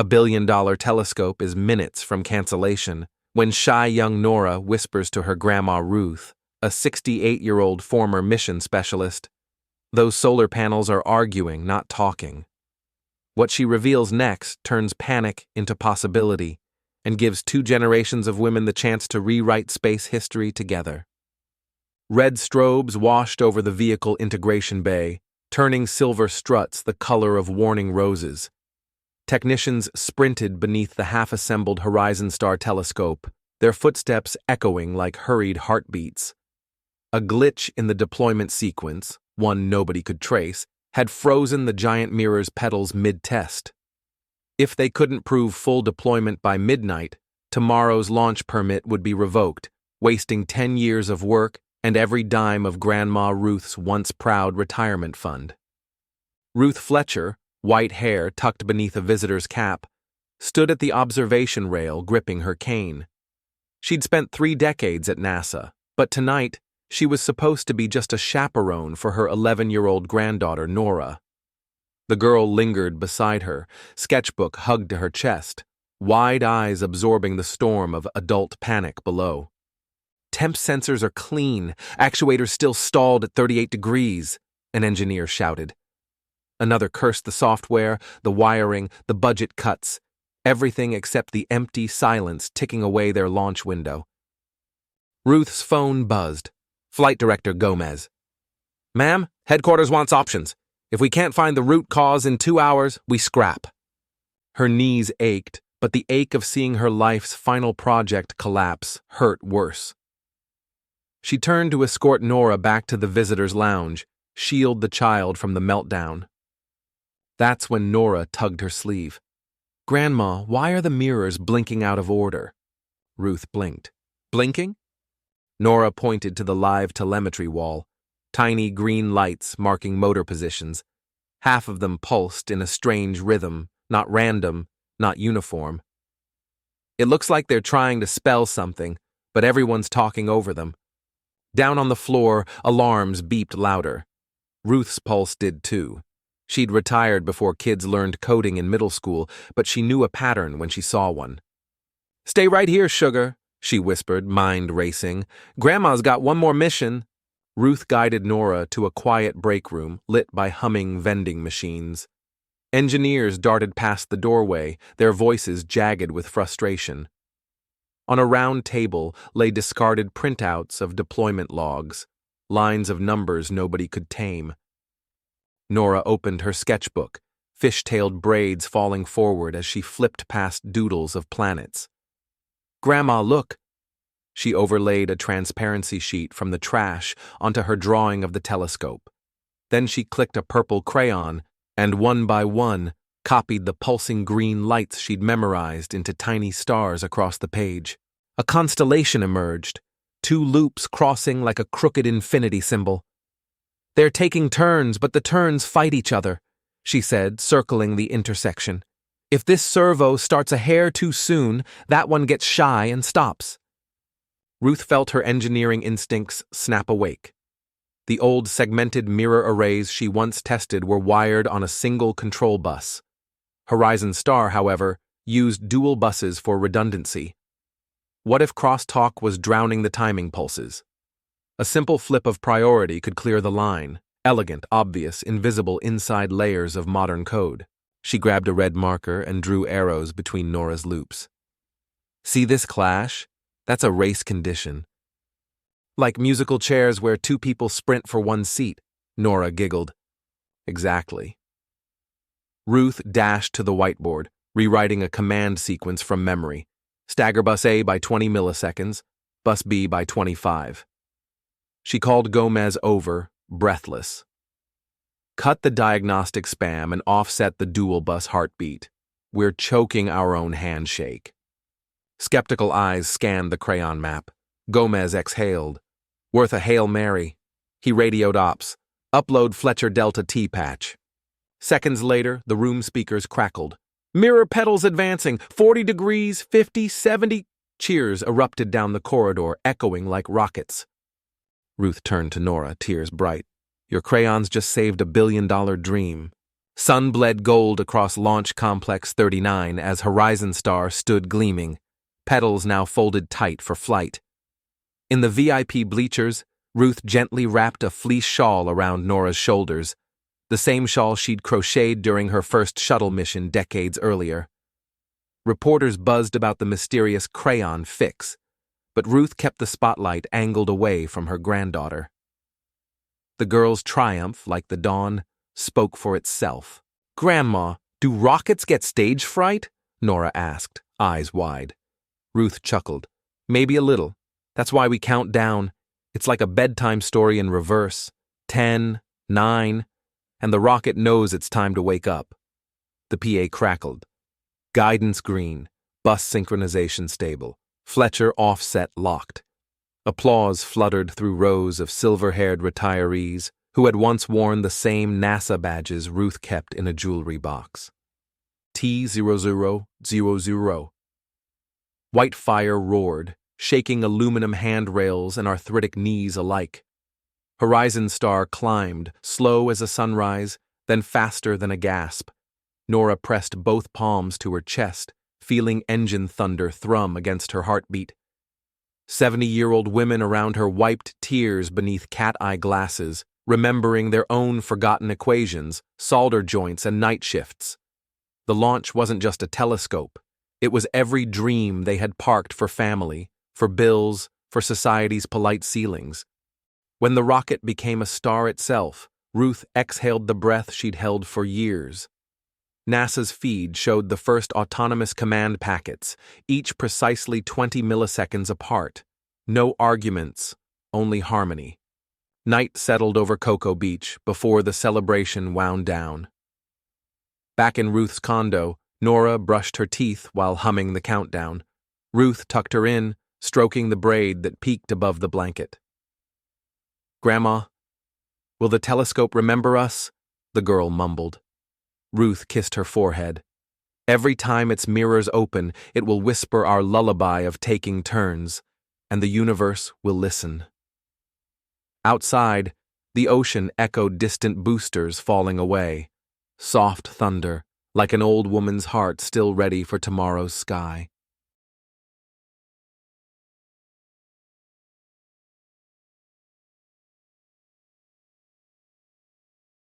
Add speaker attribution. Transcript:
Speaker 1: $1 billion telescope is minutes from cancellation when shy young Nora whispers to her Grandma Ruth, a 68-year-old former mission specialist, "Those solar panels are arguing, not talking." What she reveals next turns panic into possibility and gives 2 generations of women the chance to rewrite space history together. Red strobes washed over the vehicle integration bay, turning silver struts the color of warning roses. Technicians sprinted beneath the half-assembled Horizon Star telescope, their footsteps echoing like hurried heartbeats. A glitch in the deployment sequence, one nobody could trace, had frozen the giant mirror's pedals mid-test. If they couldn't prove full deployment by midnight, tomorrow's launch permit would be revoked, wasting 10 years of work and every dime of Grandma Ruth's once proud retirement fund. Ruth Fletcher, white hair tucked beneath a visitor's cap, stood at the observation rail gripping her cane. She'd spent 3 decades at NASA, but tonight she was supposed to be just a chaperone for her 11-year-old granddaughter, Nora. The girl lingered beside her, sketchbook hugged to her chest, wide eyes absorbing the storm of adult panic below. "Temp sensors are clean, actuators still stalled at 38 degrees, an engineer shouted. Another cursed the software, the wiring, the budget cuts, everything except the empty silence ticking away their launch window. Ruth's phone buzzed. Flight Director Gomez. "Ma'am, headquarters wants options. If we can't find the root cause in 2 hours, we scrap." Her knees ached, but the ache of seeing her life's final project collapse hurt worse. She turned to escort Nora back to the visitor's lounge, shield the child from the meltdown. That's when Nora tugged her sleeve. "Grandma, why are the mirrors blinking out of order?" Ruth blinked. "Blinking?" Nora pointed to the live telemetry wall, tiny green lights marking motor positions. Half of them pulsed in a strange rhythm, not random, not uniform. "It looks like they're trying to spell something, but everyone's talking over them." Down on the floor, alarms beeped louder. Ruth's pulse did too. She'd retired before kids learned coding in middle school, but she knew a pattern when she saw one. "Stay right here, sugar," she whispered, mind racing. "Grandma's got one more mission." Ruth guided Nora to a quiet break room lit by humming vending machines. Engineers darted past the doorway, their voices jagged with frustration. On a round table lay discarded printouts of deployment logs, lines of numbers nobody could tame. Nora opened her sketchbook, fish-tailed braids falling forward as she flipped past doodles of planets. "Grandma, look." She overlaid a transparency sheet from the trash onto her drawing of the telescope. Then she clicked a purple crayon and, one by one, copied the pulsing green lights she'd memorized into tiny stars across the page. A constellation emerged, 2 loops crossing like a crooked infinity symbol. "They're taking turns, but the turns fight each other," she said, circling the intersection. "If this servo starts a hair too soon, that one gets shy and stops." Ruth felt her engineering instincts snap awake. The old segmented mirror arrays she once tested were wired on a single control bus. Horizon Star, however, used dual buses for redundancy. What if crosstalk was drowning the timing pulses? A simple flip of priority could clear the line, elegant, obvious, invisible inside layers of modern code. She grabbed a red marker and drew arrows between Nora's loops. "See this clash? That's a race condition." "Like musical chairs where 2 people sprint for 1 seat," Nora giggled. "Exactly." Ruth dashed to the whiteboard, rewriting a command sequence from memory. Stagger bus A by 20 milliseconds, bus B by 25. She called Gomez over, breathless. "Cut the diagnostic spam and offset the dual bus heartbeat. We're choking our own handshake." Skeptical eyes scanned the crayon map. Gomez exhaled. "Worth a Hail Mary." He radioed ops. "Upload Fletcher Delta T patch." Seconds later, the room speakers crackled. "Mirror pedals advancing, 40 degrees, 50, 70. Cheers erupted down the corridor, echoing like rockets. Ruth turned to Nora, tears bright. "Your crayons just saved $1 billion dream." Sun bled gold across Launch Complex 39 as Horizon Star stood gleaming, petals now folded tight for flight. In the VIP bleachers, Ruth gently wrapped a fleece shawl around Nora's shoulders, the same shawl she'd crocheted during her first shuttle mission decades earlier. Reporters buzzed about the mysterious crayon fix, but Ruth kept the spotlight angled away from her granddaughter. The girl's triumph, like the dawn, spoke for itself. "Grandma, do rockets get stage fright?" Nora asked, eyes wide. Ruth chuckled. "Maybe a little. That's why we count down. It's like a bedtime story in reverse. 10, 9, and the rocket knows it's time to wake up." The PA crackled. Guidance green, bus synchronization stable, Fletcher offset locked. Applause fluttered through rows of silver-haired retirees who had once worn the same NASA badges Ruth kept in a jewelry box. T0000. White fire roared, shaking aluminum handrails and arthritic knees alike. Horizon Star climbed, slow as a sunrise, then faster than a gasp. Nora pressed both palms to her chest, feeling engine thunder thrum against her heartbeat. 70-year-old women around her wiped tears beneath cat-eye glasses, remembering their own forgotten equations, solder joints, and night shifts. The launch wasn't just a telescope. It was every dream they had parked for family, for bills, for society's polite ceilings. When the rocket became a star itself, Ruth exhaled the breath she'd held for years. NASA's feed showed the first autonomous command packets, each precisely 20 milliseconds apart. No arguments, only harmony. Night settled over Cocoa Beach before the celebration wound down. Back in Ruth's condo, Nora brushed her teeth while humming the countdown. Ruth tucked her in, stroking the braid that peeked above the blanket. "Grandma, will the telescope remember us?" the girl mumbled. Ruth kissed her forehead. "Every time its mirrors open, it will whisper our lullaby of taking turns, and the universe will listen." Outside, the ocean echoed distant boosters falling away. Soft thunder, like an old woman's heart still ready for tomorrow's sky.